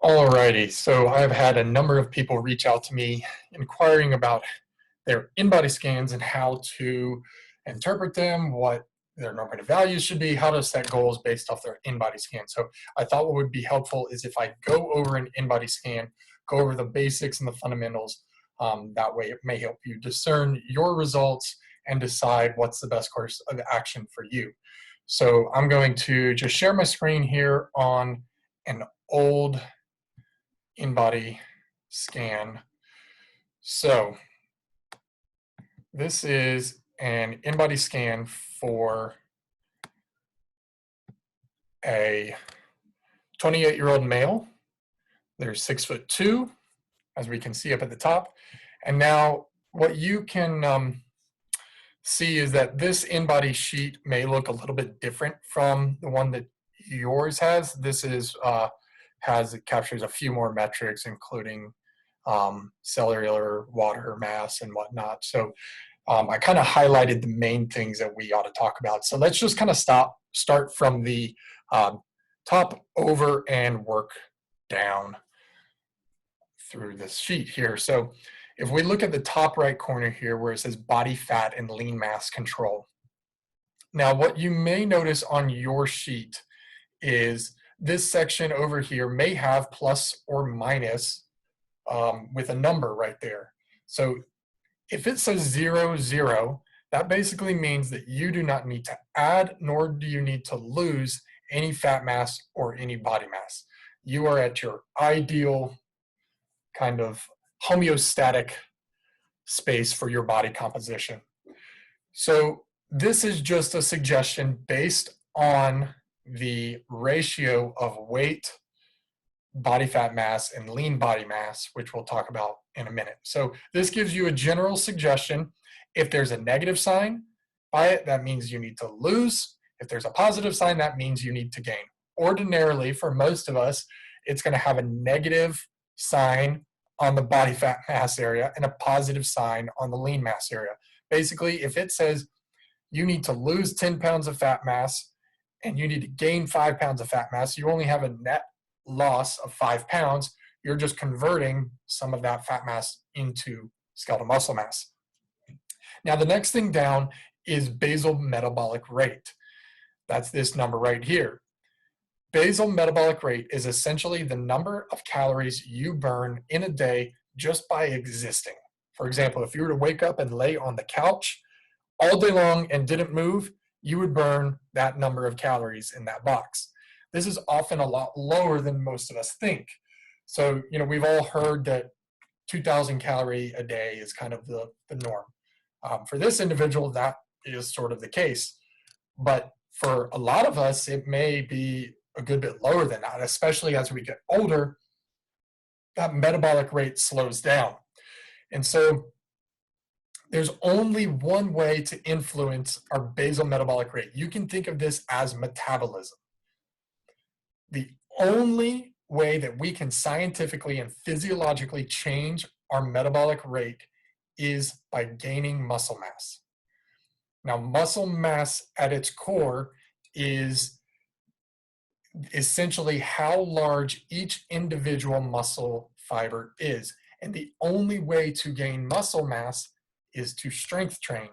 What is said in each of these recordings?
Alrighty, so I've had a number of people reach out to me inquiring about their InBody scans and how to interpret them, what their normative values should be, how to set goals based off their InBody scan. So I thought what would be helpful is if I go over an InBody scan, go over the basics and the fundamentals. That way it may help you discern your results and decide what's the best course of action for you. So I'm going to just share my screen here on an old InBody scan. So this is an InBody scan for a 28-year-old male. They're 6'2", as we can see up at the top. And now what you can see is that this InBody sheet may look a little bit different from the one that yours has. This is it captures a few more metrics, including cellular, water mass, and whatnot. So I kind of highlighted the main things that we ought to talk about. So let's just kind of start from the top over and work down through this sheet here. So if we look at the top right corner here where it says body fat and lean mass control. Now what you may notice on your sheet is this section over here may have plus or minus with a number right there. So if it says 0, 0, that basically means that you do not need to add nor do you need to lose any fat mass or any body mass. You are at your ideal kind of homeostatic space for your body composition. So this is just a suggestion based on the ratio of weight, body fat mass, and lean body mass, which we'll talk about in a minute. So this gives you a general suggestion. If there's a negative sign by it, that means you need to lose. If there's a positive sign, that means you need to gain. Ordinarily, for most of us, it's going to have a negative sign on the body fat mass area and a positive sign on the lean mass area. Basically, if it says you need to lose 10 pounds of fat mass and you need to gain 5 pounds of fat mass, you only have a net loss of 5 pounds. You're just converting some of that fat mass into skeletal muscle mass. Now, the next thing down is basal metabolic rate. That's this number right here. Basal metabolic rate is essentially the number of calories you burn in a day just by existing. For example, if you were to wake up and lay on the couch all day long and didn't move, you would burn that number of calories in that box. This is often a lot lower than most of us think. So, we've all heard that 2,000 calorie a day is kind of the norm. For this individual, that is sort of the case. But for a lot of us, it may be a good bit lower than that, especially as we get older, that metabolic rate slows down. And so there's only one way to influence our basal metabolic rate. You can think of this as metabolism. The only way that we can scientifically and physiologically change our metabolic rate is by gaining muscle mass. Now, muscle mass at its core is essentially how large each individual muscle fiber is. And the only way to gain muscle mass is to strength train.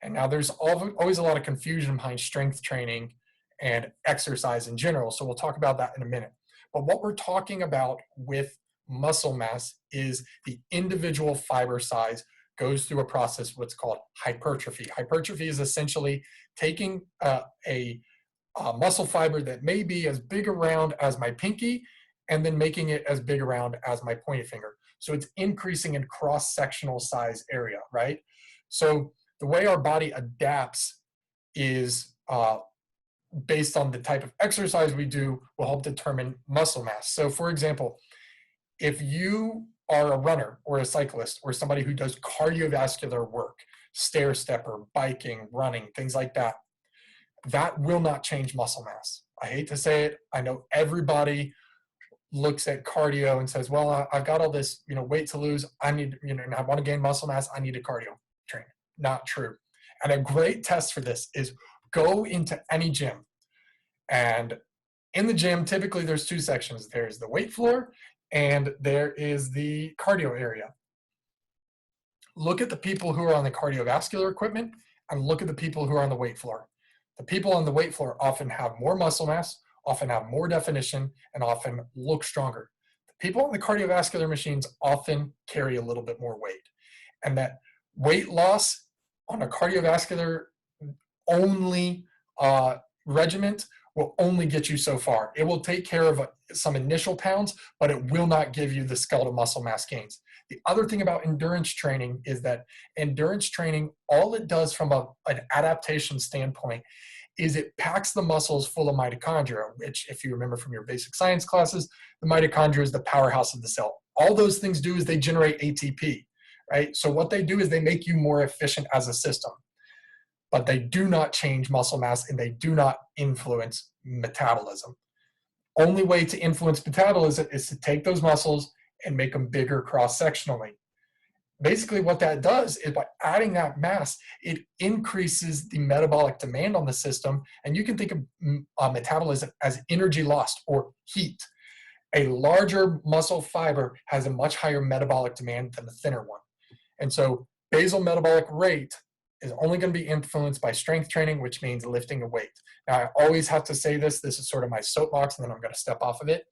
And now there's always a lot of confusion behind strength training and exercise in general. So we'll talk about that in a minute. But what we're talking about with muscle mass is the individual fiber size goes through a process what's called hypertrophy. Hypertrophy is essentially taking a muscle fiber that may be as big around as my pinky and then making it as big around as my pointer finger. So it's increasing in cross-sectional size area, right? So the way our body adapts is based on the type of exercise we do will help determine muscle mass. So for example, if you are a runner or a cyclist or somebody who does cardiovascular work, stair stepper, biking, running, things like that, that will not change muscle mass. I hate to say it. I know everybody looks at cardio and says, well, I've got all this, weight to lose. I need, and I want to gain muscle mass. I need a cardio train. Not true. And a great test for this is go into any gym and In the gym, typically there's two sections. There's the weight floor and there is the cardio area. Look at the people who are on the cardiovascular equipment and look at the people who are on the weight floor. The people on the weight floor often have more muscle mass, often have more definition, and often look stronger. The people on the cardiovascular machines often carry a little bit more weight. And that weight loss on a cardiovascular only regiment will only get you so far. It will take care of some initial pounds, but it will not give you the skeletal muscle mass gains. The other thing about endurance training is that endurance training, all it does from an adaptation standpoint is it packs the muscles full of mitochondria, which if you remember from your basic science classes, the mitochondria is the powerhouse of the cell. All those things do is they generate ATP, right? So what they do is they make you more efficient as a system, but they do not change muscle mass and they do not influence metabolism. Only way to influence metabolism is to take those muscles and make them bigger cross-sectionally. Basically what that does is by adding that mass, it increases the metabolic demand on the system, and you can think of metabolism as energy lost or heat. A larger muscle fiber has a much higher metabolic demand than a thinner one. And so basal metabolic rate is only going to be influenced by strength training, which means lifting a weight. Now, I always have to say this is sort of my soapbox, and then I'm going to step off of it,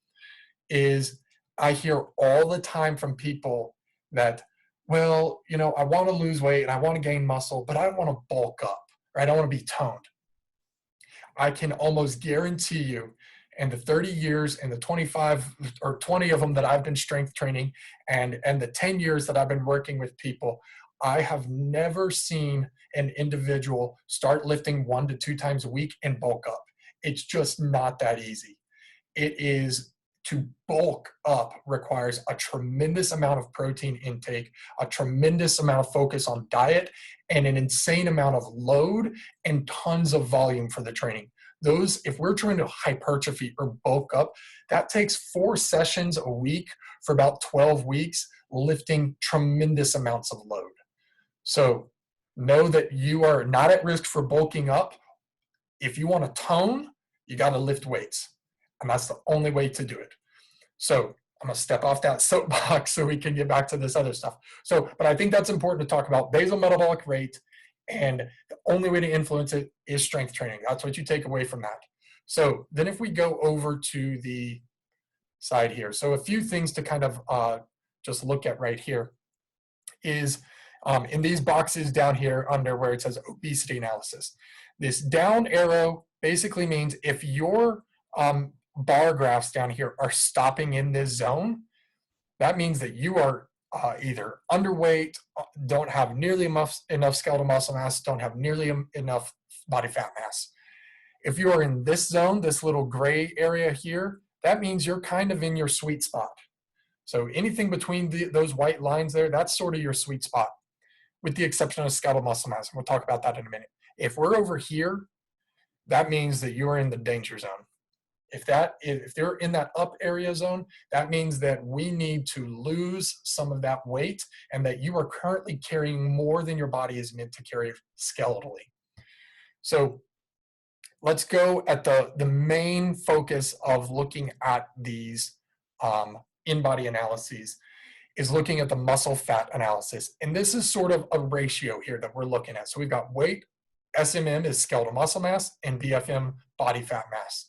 is I hear all the time from people that, well, you know, I want to lose weight and I want to gain muscle, but I don't want to bulk up, right? I want to be toned. I can almost guarantee you in the 30 years and the 25 or 20 of them that I've been strength training and the 10 years that I've been working with people, I have never seen an individual start lifting 1 to 2 times a week and bulk up. It's just not that easy. It is, to bulk up requires a tremendous amount of protein intake, a tremendous amount of focus on diet, and an insane amount of load and tons of volume for the training. Those, if we're trying to hypertrophy or bulk up, that takes 4 sessions a week for about 12 weeks, lifting tremendous amounts of load. So know that you are not at risk for bulking up. If you want to tone, you got to lift weights. And that's the only way to do it. So I'm going to step off that soapbox so we can get back to this other stuff. So, but I think that's important to talk about basal metabolic rate, and the only way to influence it is strength training. That's what you take away from that. So then if we go over to the side here, so a few things to kind of just look at right here is in these boxes down here under where it says obesity analysis. This down arrow basically means if your bar graphs down here are stopping in this zone, that means that you are either underweight, don't have nearly enough skeletal muscle mass, don't have nearly enough body fat mass. If you are in this zone, this little gray area here, that means you're kind of in your sweet spot. So anything between those white lines there, that's sort of your sweet spot, with the exception of skeletal muscle mass. We'll talk about that in a minute. If we're over here, that means that you're in the danger zone. If they're in that up area zone, that means that we need to lose some of that weight and that you are currently carrying more than your body is meant to carry skeletally. So let's go at the main focus of looking at these InBody analyses is looking at the muscle fat analysis. And this is sort of a ratio here that we're looking at. So we've got weight, SMM is skeletal muscle mass, and BFM body fat mass.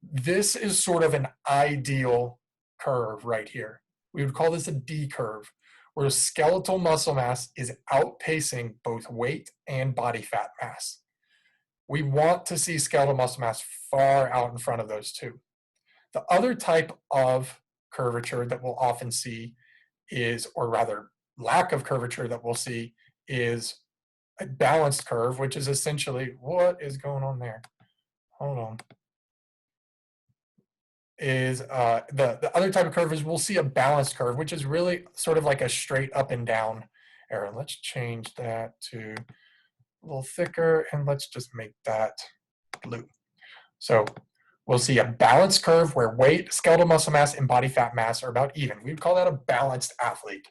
This is sort of an ideal curve right here. We would call this a D curve, where skeletal muscle mass is outpacing both weight and body fat mass. We want to see skeletal muscle mass far out in front of those two. The other type of curvature that we'll often see is, or rather lack of curvature that we'll see, is a balanced curve, which is essentially, what is going on there? Hold on. Is the other type of curve is we'll see a balanced curve, which is really sort of like a straight up and down arrow. Let's change that to a little thicker, and let's just make that blue. So we'll see a balanced curve where weight, skeletal muscle mass, and body fat mass are about even. We'd call that a balanced athlete.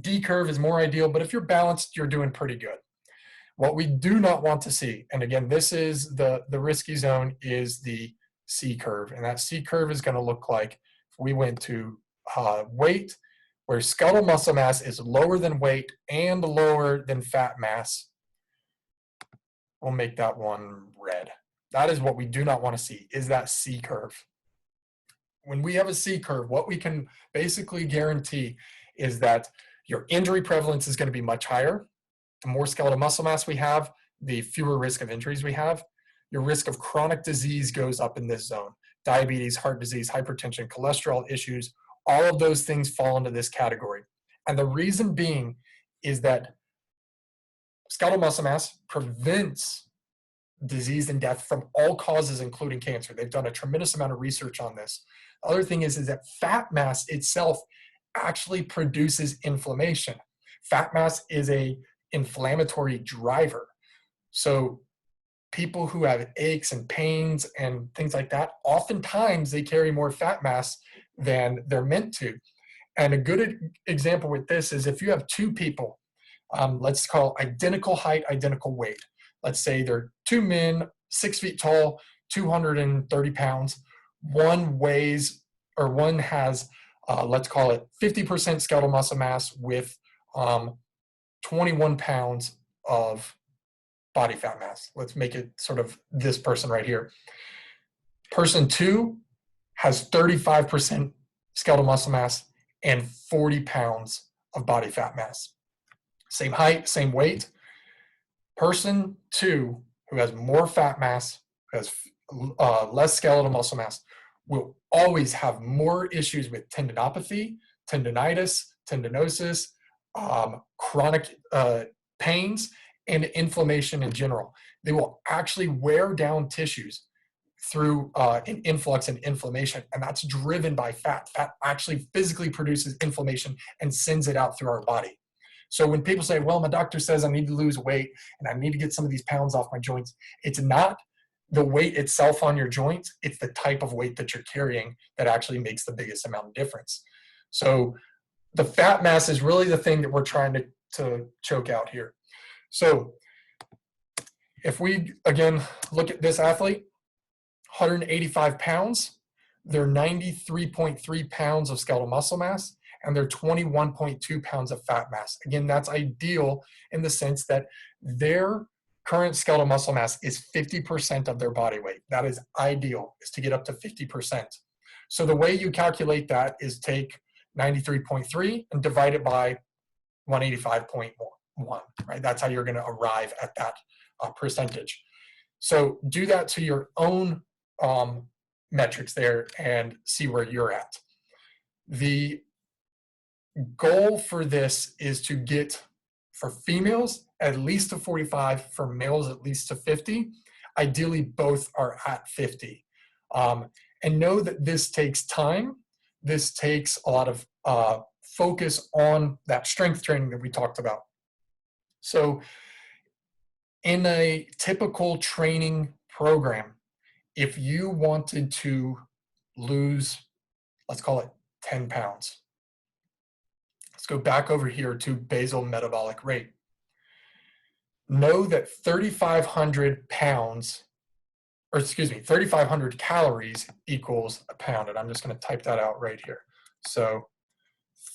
D curve is more ideal, but if you're balanced, you're doing pretty good. What we do not want to see, and again, this is the risky zone, is the C curve. And that C curve is going to look like if we went to weight, where skeletal muscle mass is lower than weight and lower than fat mass. We'll make that one red. That is what we do not want to see, is that C curve. When we have a C curve, what we can basically guarantee is that your injury prevalence is going to be much higher. The more skeletal muscle mass we have, the fewer risk of injuries we have. Your risk of chronic disease goes up in this zone. Diabetes, heart disease, hypertension, cholesterol issues, all of those things fall into this category. And the reason being is that skeletal muscle mass prevents disease and death from all causes, including cancer. They've done a tremendous amount of research on this. The other thing is that fat mass itself actually produces inflammation. Fat mass is a inflammatory driver. So people who have aches and pains and things like that, oftentimes they carry more fat mass than they're meant to. And a good example with this is if you have two people, let's call identical height, identical weight. Let's say they're two men, 6 feet tall, 230 pounds. One weighs, or one has, let's call it 50% skeletal muscle mass with 21 pounds of body fat mass. Let's make it sort of this person right here. Person two has 35% skeletal muscle mass and 40 pounds of body fat mass. Same height, same weight. Person two, who has more fat mass, who has less skeletal muscle mass, will always have more issues with tendinopathy, tendinitis, tendinosis, chronic pains, and inflammation in general. They will actually wear down tissues through an influx and inflammation, and that's driven by fat. Fat actually physically produces inflammation and sends it out through our body. So when people say, well, my doctor says I need to lose weight and I need to get some of these pounds off my joints, it's not the weight itself on your joints, it's the type of weight that you're carrying that actually makes the biggest amount of difference. So the fat mass is really the thing that we're trying to choke out here. So if we, again, look at this athlete, 185 pounds, they're 93.3 pounds of skeletal muscle mass, and they're 21.2 pounds of fat mass. Again, that's ideal in the sense that their current skeletal muscle mass is 50% of their body weight. That is ideal, is to get up to 50%. So the way you calculate that is take 93.3 and divide it by 185.1, right? That's how you're going to arrive at that percentage. So do that to your own metrics there and see where you're at. The goal for this is to get, for females, at least to 45, for males, at least to 50. Ideally, both are at 50. And know that this takes time. This takes a lot of focus on that strength training that we talked about. So in a typical training program, if you wanted to lose, let's call it 10 pounds, let's go back over here to basal metabolic rate. Know that 3,500 pounds, or excuse me, 3,500 calories equals a pound. And I'm just going to type that out right here. So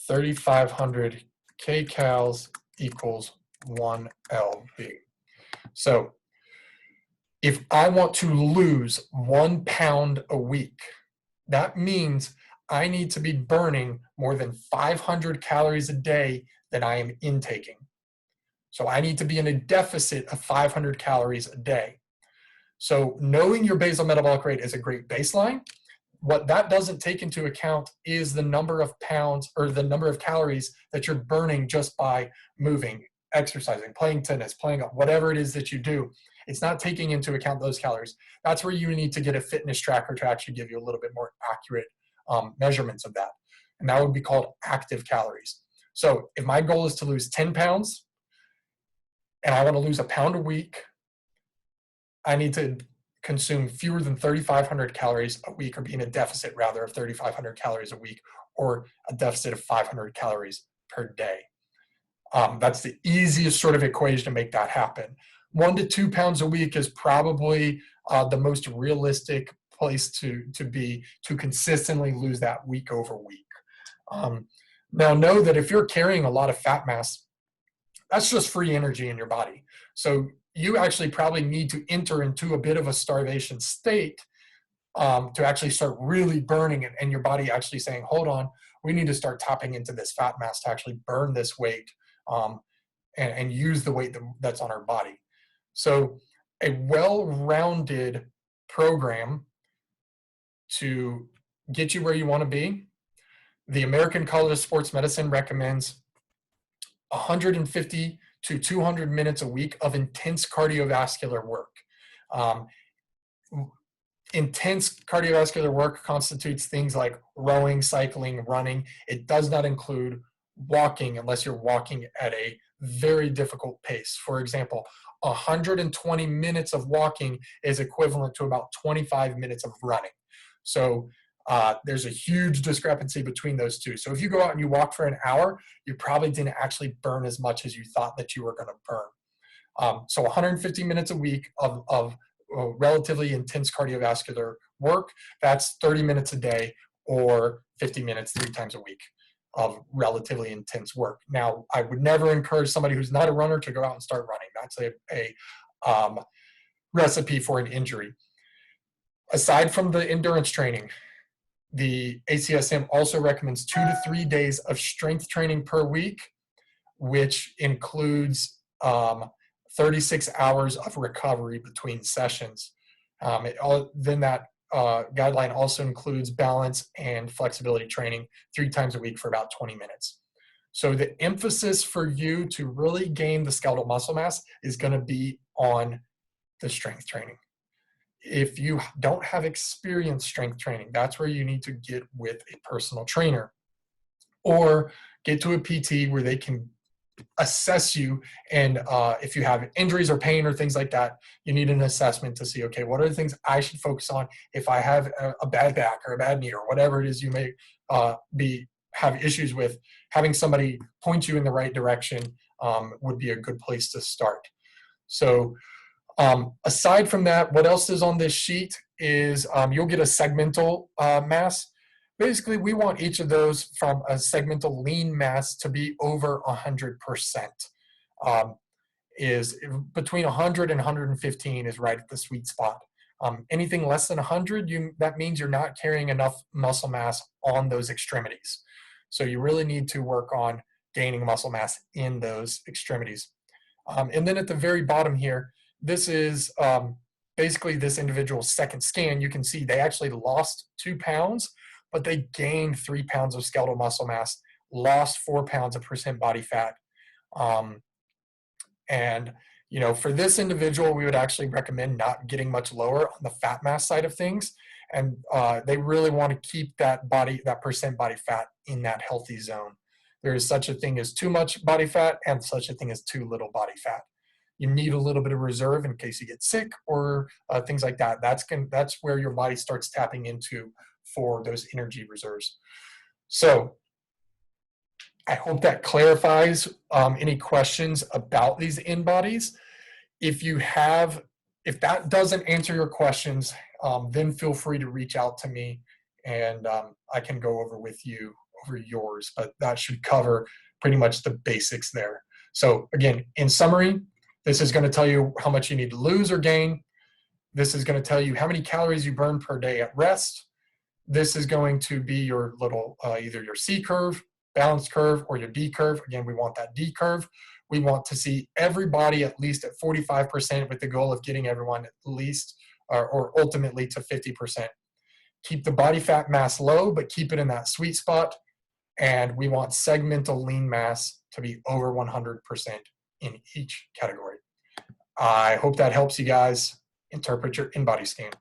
3,500 kcals equals 1 lb. So if I want to lose 1 pound a week, that means I need to be burning more than 500 calories a day than I am intaking. So I need to be in a deficit of 500 calories a day. So knowing your basal metabolic rate is a great baseline. What that doesn't take into account is the number of pounds or the number of calories that you're burning just by moving, exercising, playing tennis, playing whatever it is that you do. It's not taking into account those calories. That's where you need to get a fitness tracker to actually give you a little bit more accurate measurements of that. And that would be called active calories. So if my goal is to lose 10 pounds and I want to lose a pound a week, I need to consume fewer than 3,500 calories a week, or be in a deficit rather of 3,500 calories a week, or a deficit of 500 calories per day. That's the easiest sort of equation to make that happen. 1 to 2 pounds a week is probably the most realistic place to be to consistently lose that week over week. Now know that if you're carrying a lot of fat mass, that's just free energy in your body. So you actually probably need to enter into a bit of a starvation state to actually start really burning it, and your body actually saying, hold on, we need to start tapping into this fat mass to actually burn this weight and use the weight that's on our body. So a well-rounded program to get you where you want to be, the American College of Sports Medicine recommends 150 to 200 minutes a week of intense cardiovascular work. Intense cardiovascular work constitutes things like rowing, cycling, running. It does not include walking unless you're walking at a very difficult pace. For example, 120 minutes of walking is equivalent to about 25 minutes of running. So there's a huge discrepancy between those two. So if you go out and you walk for an hour, you probably didn't actually burn as much as you thought that you were going to burn. So 150 minutes a week of relatively intense cardiovascular work, that's 30 minutes a day or 50 minutes 3 times a week of relatively intense work. Now, I would never encourage somebody who's not a runner to go out and start running. That's a recipe for an injury. Aside from the endurance training, the ACSM also recommends 2 to 3 days of strength training per week, which includes 36 hours of recovery between sessions. Then that guideline also includes balance and flexibility training 3 times a week for about 20 minutes. So the emphasis for you to really gain the skeletal muscle mass is going to be on the strength training. If you don't have experienced strength training, that's where you need to get with a personal trainer or get to a PT where they can assess you. And if you have injuries or pain or things like that, you need an assessment to see, okay, what are the things I should focus on if I have a bad back or a bad knee or whatever it is you may have issues with. Having somebody point you in the right direction would be a good place to start. So aside from that, what else is on this sheet is you'll get a segmental mass. Basically, we want each of those from a segmental lean mass to be over 100%. Is between 100 and 115 is right at the sweet spot. Anything less than 100, that means you're not carrying enough muscle mass on those extremities. So you really need to work on gaining muscle mass in those extremities. And then at the very bottom here, this is basically this individual's second scan. You can see they actually lost 2 pounds, but they gained 3 pounds of skeletal muscle mass, lost 4 pounds of percent body fat. And, you know, for this individual, we would actually recommend not getting much lower on the fat mass side of things. And they really want to keep that percent body fat in that healthy zone. There is such a thing as too much body fat and such a thing as too little body fat. You need a little bit of reserve in case you get sick or things like that. That's where your body starts tapping into for those energy reserves. So I hope that clarifies any questions about these InBodies. If that doesn't answer your questions, then feel free to reach out to me and I can go over yours, but that should cover pretty much the basics there. So again, in summary, this is going to tell you how much you need to lose or gain. This is going to tell you how many calories you burn per day at rest. This is going to be your little, either your C curve, balance curve, or your D curve. Again, we want that D curve. We want to see everybody at least at 45% with the goal of getting everyone at least or ultimately to 50%. Keep the body fat mass low, but keep it in that sweet spot. And we want segmental lean mass to be over 100% in each category. I hope that helps you guys interpret your InBody scan.